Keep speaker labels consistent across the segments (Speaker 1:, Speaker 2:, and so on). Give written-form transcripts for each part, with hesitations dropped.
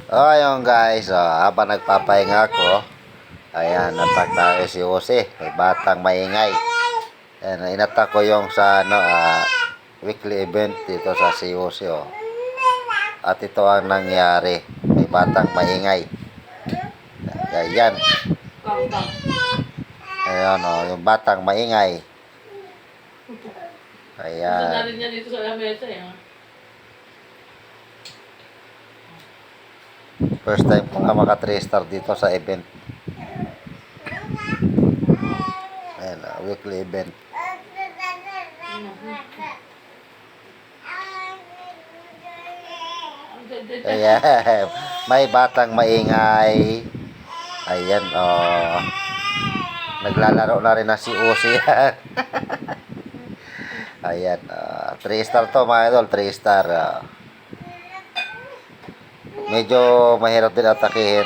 Speaker 1: Ayun guys, habang nagpapahinga ako, ayan, natak tayo si Jose, may batang maingay. Ayan, inatak ko yung sa weekly event dito sa si Jose, oh. At ito ang nangyari, may batang maingay. Ayan. Ayan, oh, yung batang maingay. Ayan.
Speaker 2: Gusto na rin niya dito sa lamesa, eh.
Speaker 1: First time ko nga maka 3 star dito sa event. Ayan, weekly event. Ayan, may batang maingay. Ayan, oh. Naglalaro na rin na si Uzi. Ayan, 3 star to mga idol, 3 star. Medyo mahirap din atakihin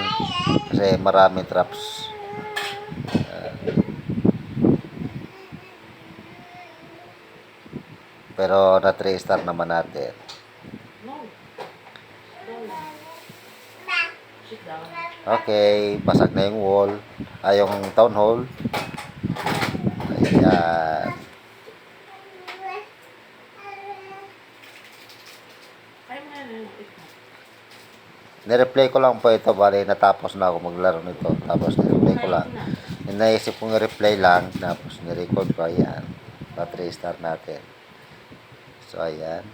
Speaker 1: kasi maraming traps. Pero na 3 star naman natin. Okay, basag na yung wall. Yung town hall. Ayan. Nireplay ko lang po ito, bali natapos na ako maglaro nito. Tapos nireplay ko lang. Naisip kong i-replay lang, tapos nirecord ko, ayan. Pa 3 star natin. So, ayan.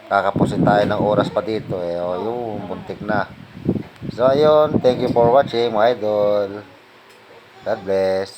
Speaker 1: Kakapusin tayo ng oras pa dito, eh. O, yung buntik na. So, ayun. Thank you for watching, mga idol. God bless.